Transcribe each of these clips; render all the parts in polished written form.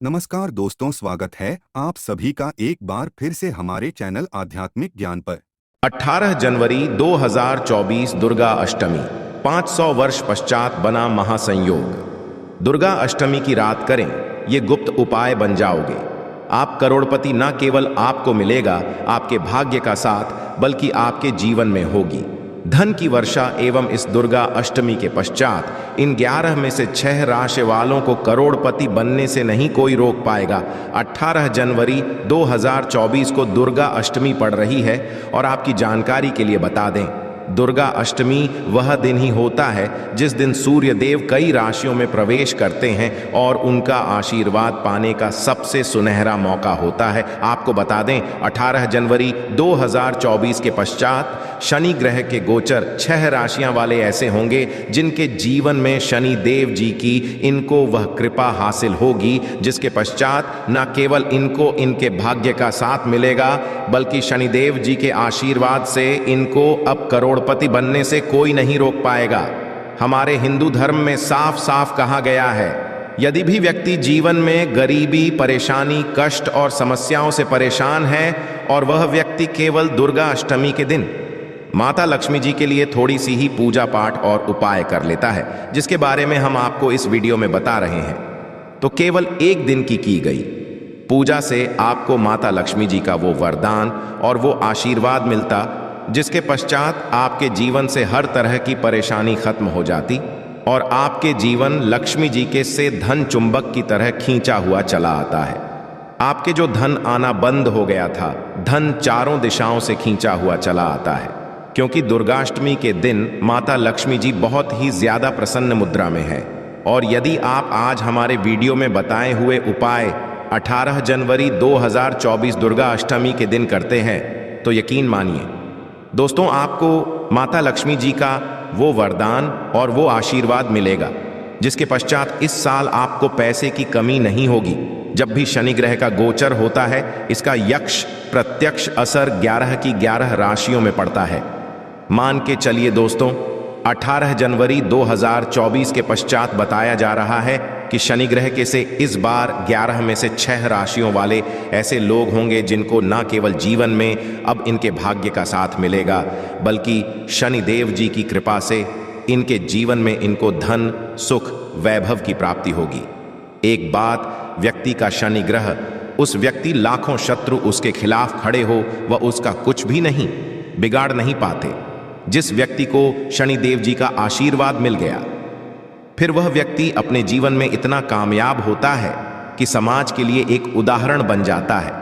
नमस्कार दोस्तों, स्वागत है आप सभी का एक बार फिर से हमारे चैनल आध्यात्मिक ज्ञान पर। 18 जनवरी 2024 दुर्गा अष्टमी। 500 वर्ष पश्चात बना महासंयोग। दुर्गा अष्टमी की रात करें, ये गुप्त उपाय बन जाओगे। आप करोड़पति न केवल आपको मिलेगा आपके भाग्य का साथ, बल्कि आपके जीवन में होगी धन की वर्षा। एवं इस दुर्गा अष्टमी के पश्चात इन 11 में से 6 राशि वालों को करोड़पति बनने से नहीं कोई रोक पाएगा। 18 जनवरी 2024 को दुर्गा अष्टमी पड़ रही है और आपकी जानकारी के लिए बता दें, दुर्गा अष्टमी वह दिन ही होता है जिस दिन सूर्य देव कई राशियों में प्रवेश करते हैं और उनका आशीर्वाद पाने का सबसे सुनहरा मौका होता है। आपको बता दें, 18 जनवरी 2024 के पश्चात शनि ग्रह के गोचर 6 राशियां वाले ऐसे होंगे जिनके जीवन में शनि देव जी की इनको वह कृपा हासिल होगी जिसके पश्चात न केवल इनको इनके भाग्य का साथ मिलेगा, बल्कि शनिदेव जी के आशीर्वाद से इनको अब करोड़पति बनने से कोई नहीं रोक पाएगा। हमारे हिंदू धर्म में साफ साफ कहा गया है, यदि भी व्यक्ति जीवन में गरीबी, परेशानी, कष्ट और समस्याओं से परेशान है और वह व्यक्ति केवल दुर्गा अष्टमी के दिन माता लक्ष्मी जी के लिए थोड़ी सी ही पूजा पाठ और उपाय कर लेता है, जिसके बारे में हम आपको इस वीडियो में बता रहे हैं, तो केवल एक दिन की गई पूजा से आपको माता लक्ष्मी जी का वो वरदान और वो आशीर्वाद मिलता, जिसके पश्चात आपके जीवन से हर तरह की परेशानी खत्म हो जाती और आपके जीवन लक्ष्मी जी के से धन चुंबक की तरह खींचा हुआ चला आता है। आपके जो धन आना बंद हो गया था, धन चारों दिशाओं से खींचा हुआ चला आता है, क्योंकि दुर्गाष्टमी के दिन माता लक्ष्मी जी बहुत ही ज्यादा प्रसन्न मुद्रा में है। और यदि आप आज हमारे वीडियो में बताए हुए उपाय 18 जनवरी 2024 दुर्गा अष्टमी के दिन करते हैं, तो यकीन मानिए दोस्तों, आपको माता लक्ष्मी जी का वो वरदान और वो आशीर्वाद मिलेगा, जिसके पश्चात इस साल आपको पैसे की कमी नहीं होगी। जब भी शनि ग्रह का गोचर होता है, इसका यक्ष प्रत्यक्ष असर 11 की 11 राशियों में पड़ता है। मान के चलिए दोस्तों, 18 जनवरी 2024 के पश्चात बताया जा रहा है कि शनि ग्रह के से इस बार 11 में से 6 राशियों वाले ऐसे लोग होंगे जिनको न केवल जीवन में अब इनके भाग्य का साथ मिलेगा, बल्कि शनि देव जी की कृपा से इनके जीवन में इनको धन, सुख, वैभव की प्राप्ति होगी। एक बात, व्यक्ति का शनि ग्रह, उस व्यक्ति लाखों शत्रु उसके खिलाफ खड़े हो, वह उसका कुछ भी नहीं बिगाड़ नहीं पाते। जिस व्यक्ति को शनिदेव जी का आशीर्वाद मिल गया, फिर वह व्यक्ति अपने जीवन में इतना कामयाब होता है कि समाज के लिए एक उदाहरण बन जाता है।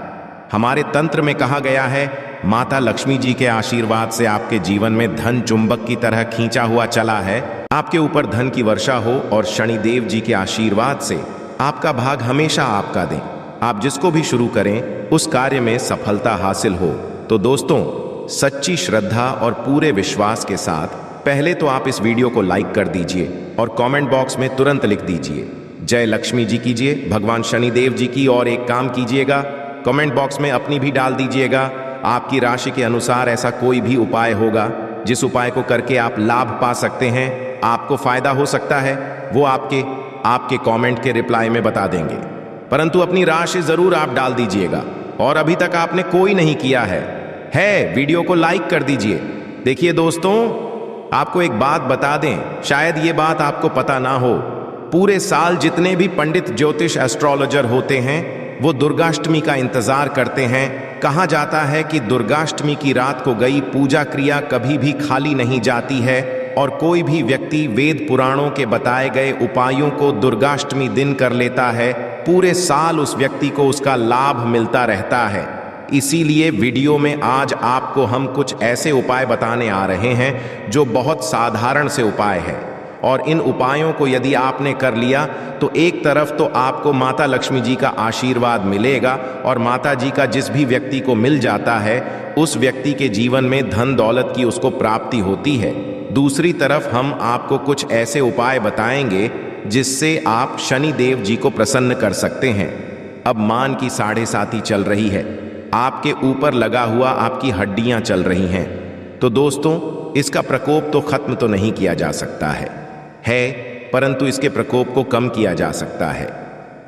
हमारे तंत्र में कहा गया है, माता लक्ष्मी जी के आशीर्वाद से आपके जीवन में धन चुंबक की तरह खींचा हुआ चला है। आपके ऊपर धन की वर्षा हो और शनिदेव जी के आशीर्वाद से आपका भाग हमेशा आपका दें। आप जिसको भी शुरू करें उस कार्य में सफलता हासिल हो। तो दोस्तों, सच्ची श्रद्धा और पूरे विश्वास के साथ पहले तो आप इस वीडियो को लाइक कर दीजिए और कमेंट बॉक्स में तुरंत लिख दीजिए जय लक्ष्मी जी कीजिए, भगवान शनिदेव जी की। और एक काम कीजिएगा, कमेंट बॉक्स में अपनी भी डाल दीजिएगा। आपकी राशि के अनुसार ऐसा कोई भी उपाय होगा जिस उपाय को करके आप लाभ पा सकते हैं, आपको फायदा हो सकता है, वो आपके कमेंट के रिप्लाई में बता देंगे। परंतु अपनी राशि जरूर आप डाल दीजिएगा। और अभी तक आपने कोई नहीं किया है वीडियो को लाइक कर दीजिए। देखिए दोस्तों, आपको एक बात बता दें, शायद ये बात आपको पता ना हो, पूरे साल जितने भी पंडित, ज्योतिष, एस्ट्रोलॉजर होते हैं वो दुर्गाष्टमी का इंतजार करते हैं। कहा जाता है कि दुर्गाष्टमी की रात को गई पूजा क्रिया कभी भी खाली नहीं जाती है और कोई भी व्यक्ति वेद पुराणों के बताए गए उपायों को दुर्गाष्टमी दिन कर लेता है, पूरे साल उस व्यक्ति को उसका लाभ मिलता रहता है। इसीलिए वीडियो में आज आपको हम कुछ ऐसे उपाय बताने आ रहे हैं जो बहुत साधारण से उपाय है, और इन उपायों को यदि आपने कर लिया तो एक तरफ तो आपको माता लक्ष्मी जी का आशीर्वाद मिलेगा और माता जी का जिस भी व्यक्ति को मिल जाता है उस व्यक्ति के जीवन में धन दौलत की उसको प्राप्ति होती है। दूसरी तरफ हम आपको कुछ ऐसे उपाय बताएंगे जिससे आप शनि देव जी को प्रसन्न कर सकते हैं। अब मान की 7:30 चल रही है, आपके ऊपर लगा हुआ आपकी हड्डियां चल रही हैं, तो दोस्तों इसका प्रकोप तो खत्म तो नहीं किया जा सकता है, परंतु इसके प्रकोप को कम किया जा सकता है।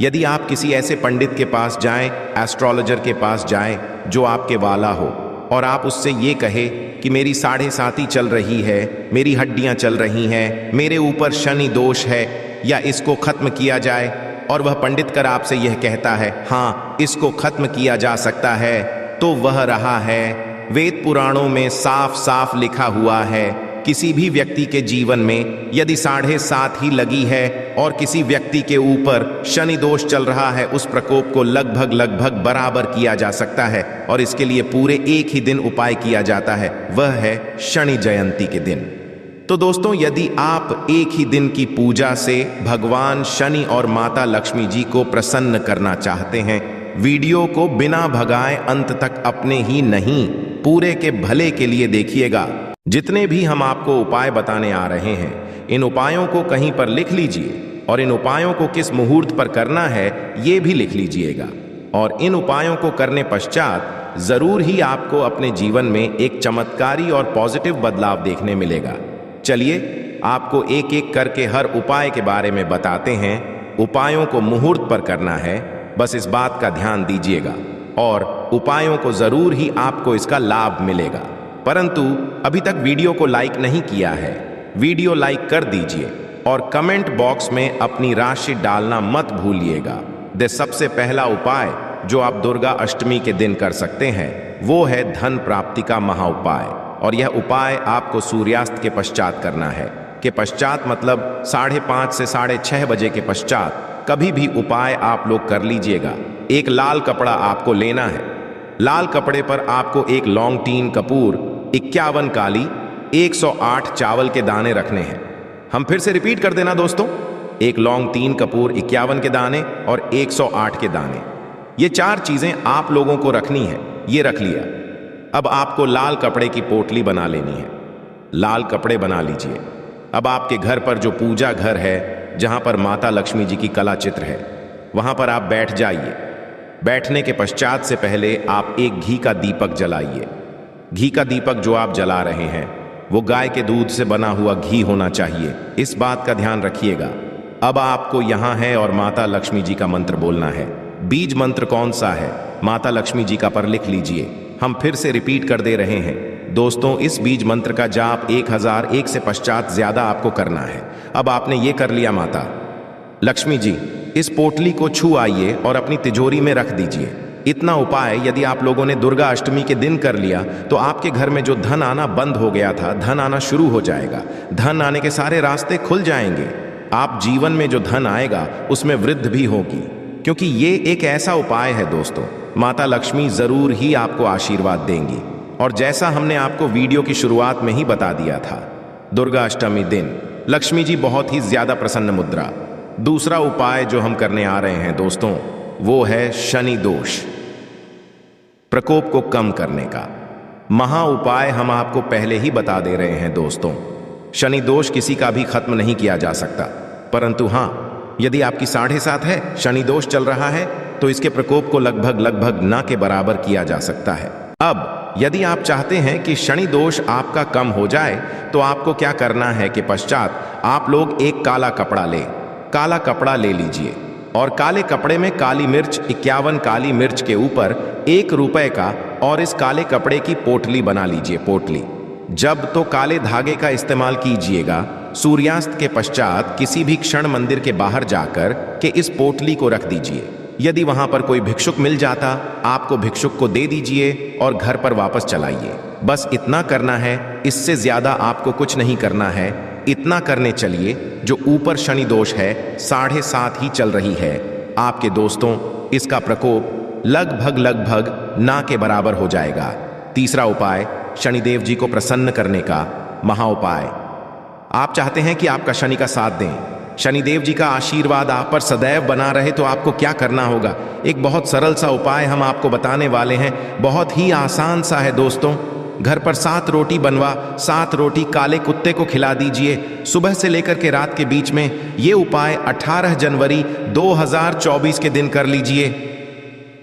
यदि आप किसी ऐसे पंडित के पास जाएं, एस्ट्रोलॉजर के पास जाएं, जो आपके वाला हो, और आप उससे ये कहे कि मेरी 7.5 चल रही है, मेरी हड्डियां चल रही हैं, मेरे ऊपर शनि दोष है, या इसको खत्म किया जाए, और वह पंडित कर आपसे यह कहता है हाँ इसको खत्म किया जा सकता है, तो वह रहा है। वेद पुराणों में साफ साफ लिखा हुआ है, किसी भी व्यक्ति के जीवन में यदि 7.5 ही लगी है और किसी व्यक्ति के ऊपर शनि दोष चल रहा है, उस प्रकोप को लगभग बराबर किया जा सकता है, और इसके लिए पूरे एक ही दिन उपाय किया जाता है, वह है शनि जयंती के दिन। तो दोस्तों, यदि आप एक ही दिन की पूजा से भगवान शनि और माता लक्ष्मी जी को प्रसन्न करना चाहते हैं, वीडियो को बिना भगाए अंत तक अपने ही नहीं पूरे के भले के लिए देखिएगा। जितने भी हम आपको उपाय बताने आ रहे हैं, इन उपायों को कहीं पर लिख लीजिए, और इन उपायों को किस मुहूर्त पर करना है ये भी लिख लीजिएगा। और इन उपायों को करने पश्चात जरूर ही आपको अपने जीवन में एक चमत्कारी और पॉजिटिव बदलाव देखने मिलेगा। चलिए आपको एक एक करके हर उपाय के बारे में बताते हैं। उपायों को मुहूर्त पर करना है, बस इस बात का ध्यान दीजिएगा, और उपायों को जरूर ही आपको इसका लाभ मिलेगा। परंतु अभी तक वीडियो को लाइक नहीं किया है, वीडियो लाइक कर दीजिए और कमेंट बॉक्स में अपनी राशि डालना मत भूलिएगा। सबसे पहला उपाय जो आप दुर्गा अष्टमी के दिन कर सकते हैं वो है धन प्राप्ति का महा उपाय, और यह उपाय आपको सूर्यास्त के पश्चात करना है। के पश्चात मतलब 5:30 से 6:30 बजे के पश्चात कभी भी उपाय आप लोग कर लीजिएगा। एक लाल कपड़ा आपको लेना है, लाल कपड़े पर आपको एक लौंग 3 कपूर, 51 काली, 108 चावल के दाने रखने हैं। हम फिर से रिपीट कर देना दोस्तों, एक लौंग 3 कपूर, 51 के दाने और 108 के दाने। ये 4 चीजें आप लोगों को रखनी है। ये रख लिया। अब आपको लाल कपड़े की पोटली बना लेनी है। लाल कपड़े बना लीजिए। अब आपके घर पर जो पूजा घर है, जहां पर माता लक्ष्मी जी की कला चित्र है, वहां पर आप बैठ जाइए। बैठने के पश्चात से पहले आप एक घी का दीपक जलाइए। घी का दीपक जो आप जला रहे हैं वो गाय के दूध से बना हुआ घी होना चाहिए, इस बात का ध्यान रखिएगा। अब आपको यहाँ है और माता लक्ष्मी जी का मंत्र बोलना है। बीज मंत्र कौन सा है? माता लक्ष्मी जी का पर लिख लीजिए। हम फिर से रिपीट कर दे रहे हैं दोस्तों, इस बीज मंत्र का जाप 1001 से पश्चात ज्यादा आपको करना है। अब आपने ये कर लिया। माता लक्ष्मी जी, इस पोटली को छू आइए और अपनी तिजोरी में रख दीजिए। इतना उपाय यदि आप लोगों ने दुर्गा अष्टमी के दिन कर लिया तो आपके घर में जो धन आना बंद हो गया था, धन आना शुरू हो जाएगा। धन आने के सारे रास्ते खुल जाएंगे। आप जीवन में जो धन आएगा उसमें वृद्धि भी होगी, क्योंकि ये एक ऐसा उपाय है दोस्तों, माता लक्ष्मी जरूर ही आपको आशीर्वाद देंगी। और जैसा हमने आपको वीडियो की शुरुआत में ही बता दिया था, दुर्गा अष्टमी दिन लक्ष्मी जी बहुत ही ज्यादा प्रसन्न मुद्रा। दूसरा उपाय जो हम करने आ रहे हैं दोस्तों, वो है शनि दोष प्रकोप को कम करने का महा उपाय। हम आपको पहले ही बता दे रहे हैं दोस्तों, शनि दोष किसी का भी खत्म नहीं किया जा सकता, परंतु हां, यदि आपकी 7.5 है, शनि दोष चल रहा है, तो इसके प्रकोप को लगभग ना के बराबर किया जा सकता है। अब यदि आप चाहते हैं कि शनि दोष आपका कम हो जाए, तो आपको क्या करना है कि पश्चात आप लोग एक काला कपड़ा काला कपड़ा ले लीजिए, और काले कपड़े में काली मिर्च, 51 काली मिर्च के ऊपर 1 रुपए का, और इस काले कपड़े की पोटली बना लीजिए। पोटली जब तो काले धागे का इस्तेमाल कीजिएगा। सूर्यास्त के पश्चात किसी भी क्षण मंदिर के बाहर जाकर के इस पोटली को रख दीजिए। यदि वहां पर कोई भिक्षुक मिल जाता, आपको भिक्षुक को दे दीजिए और घर पर वापस चलाइए। बस इतना करना है, इससे ज्यादा आपको कुछ नहीं करना है। इतना करने चलिए। जो ऊपर शनि दोष है 7.5 ही चल रही है आपके दोस्तों, इसका प्रकोप लगभग ना के बराबर हो जाएगा। तीसरा उपाय, शनिदेव जी को प्रसन्न करने का महा उपाय। आप चाहते हैं कि आपका शनि का साथ दें, शनिदेव जी का आशीर्वाद आप पर सदैव बना रहे, तो आपको क्या करना होगा? एक बहुत सरल सा उपाय हम आपको बताने वाले हैं, बहुत ही आसान सा है दोस्तों। घर पर 7 रोटी बनवा 7 रोटी काले कुत्ते को खिला दीजिए। सुबह से लेकर के रात के बीच में ये उपाय 18 जनवरी 2024 के दिन कर लीजिए।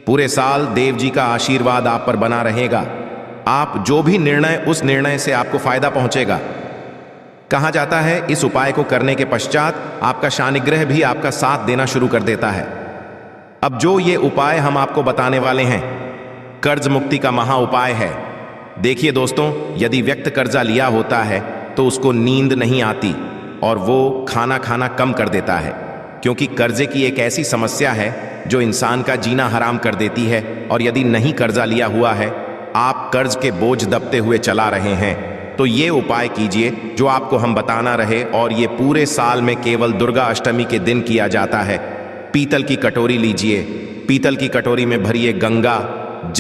पूरे साल देव जी का आशीर्वाद आप पर बना रहेगा। आप जो भी निर्णय, उस निर्णय से आपको फायदा पहुंचेगा। कहा जाता है इस उपाय को करने के पश्चात आपका शानिग्रह भी आपका साथ देना शुरू कर देता है। अब जो ये उपाय हम आपको बताने वाले हैं, कर्ज मुक्ति का महा उपाय है। देखिए दोस्तों, यदि व्यक्ति कर्जा लिया होता है तो उसको नींद नहीं आती और वो खाना खाना कम कर देता है, क्योंकि कर्जे की एक ऐसी समस्या है जो इंसान का जीना हराम कर देती है। और यदि नहीं कर्जा लिया हुआ है, आप कर्ज के बोझ दबते हुए चला रहे हैं, तो ये उपाय कीजिए जो आपको हम बताना रहे, और ये पूरे साल में केवल दुर्गा अष्टमी के दिन किया जाता है। पीतल की कटोरी लीजिए, पीतल की कटोरी में भरिए गंगा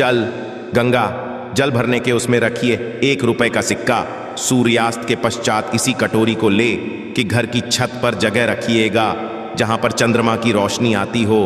जल भरने के उसमें रखिए 1 रुपए का सिक्का। सूर्यास्त के पश्चात इसी कटोरी को ले कि घर की छत पर जगह रखिएगा जहां पर चंद्रमा की रोशनी आती हो।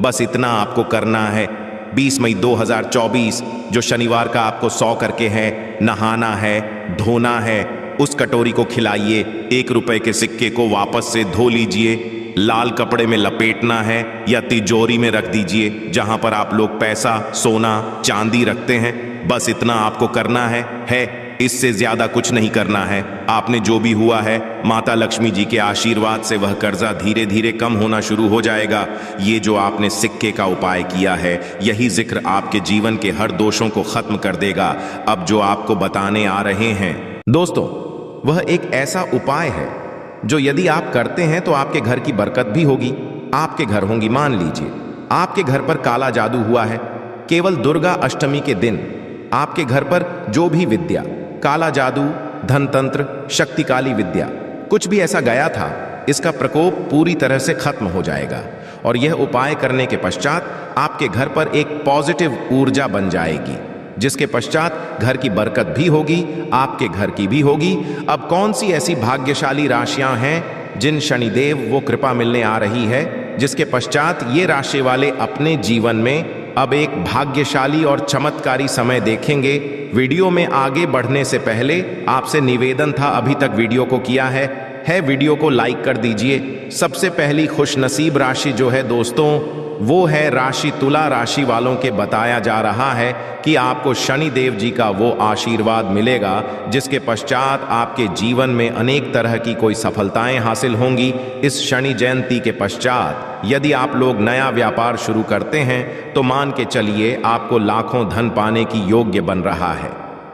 बस इतना आपको करना है। 20 मई 2024 जो शनिवार का आपको 100 करके है, नहाना है, धोना है, उस कटोरी को खिलाइए। 1 रुपए के सिक्के को वापस से धो लीजिए, लाल कपड़े में लपेटना है या तिजोरी में रख दीजिए जहां पर आप लोग पैसा, सोना, चांदी रखते हैं। बस इतना आपको करना है, इससे ज्यादा कुछ नहीं करना है। आपने जो भी हुआ है, माता लक्ष्मी जी के आशीर्वाद से वह कर्जा धीरे धीरे कम होना शुरू हो जाएगा। ये जो आपने सिक्के का उपाय किया है, यही जिक्र आपके जीवन के हर दोषों को खत्म कर देगा। अब जो आपको बताने आ रहे हैं दोस्तों, वह एक ऐसा उपाय है जो यदि आप करते हैं तो आपके घर की बरकत भी होगी, आपके घर होंगी। मान लीजिए आपके घर पर काला जादू हुआ है, केवल दुर्गा अष्टमी के दिन आपके घर पर जो भी विद्या, काला जादू, धनतंत्र, शक्तिकाली विद्या, कुछ भी ऐसा गया था, इसका प्रकोप पूरी तरह से खत्म हो जाएगा। और यह उपाय करने के पश्चात आपके घर पर एक पॉजिटिव ऊर्जा बन जाएगी, जिसके पश्चात घर की बरकत भी होगी, आपके घर की भी होगी। अब कौन सी ऐसी भाग्यशाली राशियां हैं जिन शनिदेव वो कृपा मिलने आ रही है, जिसके पश्चात ये राशि वाले अपने जीवन में अब एक भाग्यशाली और चमत्कारी समय देखेंगे। वीडियो में आगे बढ़ने से पहले आपसे निवेदन था, अभी तक वीडियो को किया है वीडियो को लाइक कर दीजिए। सबसे पहली खुशनसीब राशि जो है दोस्तों, वो है राशि तुला राशि वालों के बताया जा रहा है कि आपको शनि देव जी का वो आशीर्वाद मिलेगा जिसके पश्चात आपके जीवन में अनेक तरह की कोई सफलताएं हासिल होंगी। इस शनि जयंती के पश्चात यदि आप लोग नया व्यापार शुरू करते हैं तो मान के चलिए आपको लाखों धन पाने की योग्य बन रहा है।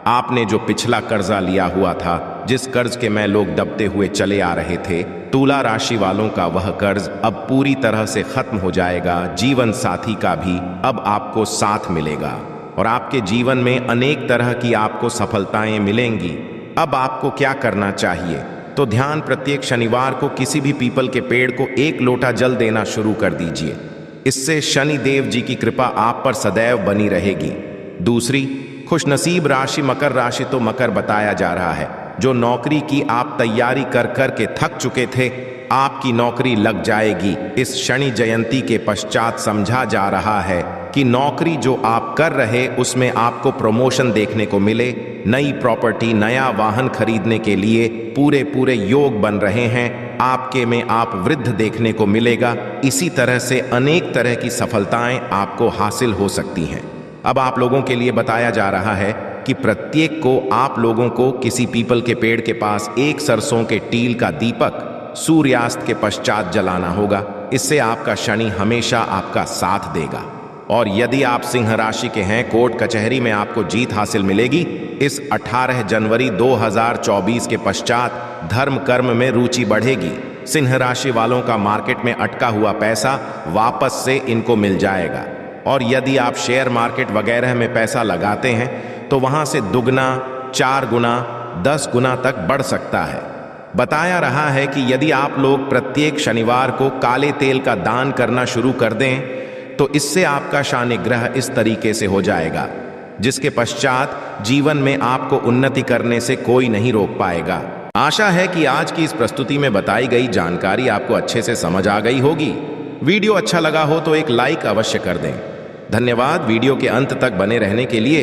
आपने जो पिछला कर्जा लिया हुआ था, जिस कर्ज के में लोग दबते हुए चले आ रहे थे, तुला राशि वालों का वह कर्ज अब पूरी तरह से खत्म हो जाएगा। जीवन साथी का भी अब आपको साथ मिलेगा और आपके जीवन में अनेक तरह की आपको सफलताएं मिलेंगी। अब आपको क्या करना चाहिए, तो ध्यान प्रत्येक शनिवार को किसी भी पीपल के पेड़ को 1 लोटा जल देना शुरू कर दीजिए। इससे शनि देव जी की कृपा आप पर सदैव बनी रहेगी। दूसरी खुशनसीब राशि मकर राशि, तो मकर बताया जा रहा है, जो नौकरी की आप तैयारी कर कर के थक चुके थे, आपकी नौकरी लग जाएगी। इस शनि जयंती के पश्चात समझा जा रहा है कि नौकरी जो आप कर रहे उसमें आपको प्रमोशन देखने को मिले, नई प्रॉपर्टी, नया वाहन खरीदने के लिए पूरे योग बन रहे हैं। आपके में आप वृद्ध देखने को मिलेगा। इसी तरह से अनेक तरह की सफलताएं आपको हासिल हो सकती हैं। अब आप लोगों के लिए बताया जा रहा है कि प्रत्येक को आप लोगों को किसी पीपल के पेड़ के पास 1 सरसों के टील का दीपक सूर्यास्त के पश्चात जलाना होगा। इससे आपका शनि हमेशा आपका साथ देगा। और यदि आप सिंह राशि के हैं, कोर्ट कचहरी में आपको जीत हासिल मिलेगी। इस 18 जनवरी 2024 के पश्चात धर्म कर्म में रुचि बढ़ेगी। सिंह राशि वालों का मार्केट में अटका हुआ पैसा वापस से इनको मिल जाएगा। और यदि आप शेयर मार्केट वगैरह में पैसा लगाते हैं तो वहां से दुगना, 4 गुना, 10 गुना तक बढ़ सकता है। बताया रहा है कि यदि आप लोग प्रत्येक शनिवार को काले तेल का दान करना शुरू कर दें तो इससे आपका शानिग्रह इस तरीके से हो जाएगा, जिसके पश्चात जीवन में आपको उन्नति करने से कोई नहीं रोक पाएगा। आशा है कि आज की इस प्रस्तुति में बताई गई जानकारी आपको अच्छे से समझ आ गई होगी। वीडियो अच्छा लगा हो तो एक लाइक अवश्य कर दें। धन्यवाद वीडियो के अंत तक बने रहने के लिए।